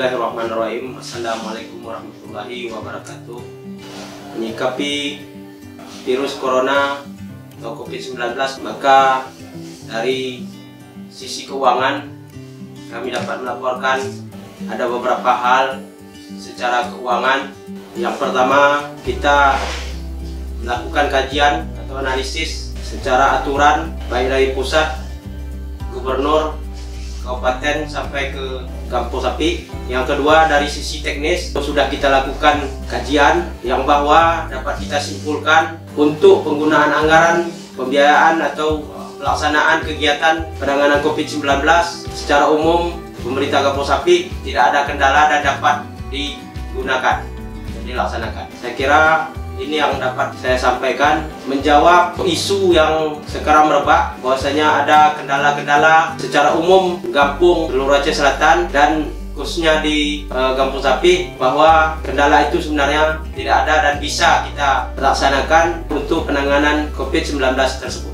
Bismillahirrahmanirrahim. Assalamualaikum warahmatullahi wabarakatuh. Menyikapi virus corona atau COVID-19, maka dari sisi keuangan kami dapat melaporkan ada beberapa hal secara keuangan. Yang pertama, kita melakukan kajian atau analisis secara aturan baik dari pusat, gubernur, kabupaten sampai ke Kampung Sapi. Yang kedua, dari sisi teknis sudah kita lakukan kajian yang bahwa dapat kita simpulkan untuk penggunaan anggaran pembiayaan atau pelaksanaan kegiatan penanganan COVID-19 secara umum pemerintah Kampung Sapi tidak ada kendala dan dapat digunakan dan dilaksanakan. Saya kira ini yang dapat saya sampaikan menjawab isu yang sekarang merebak bahwasanya ada kendala-kendala secara umum Kampung Telur Aceh Selatan dan khususnya di Kampung Sapi, bahwa kendala itu sebenarnya tidak ada dan bisa kita laksanakan untuk penanganan COVID-19 tersebut.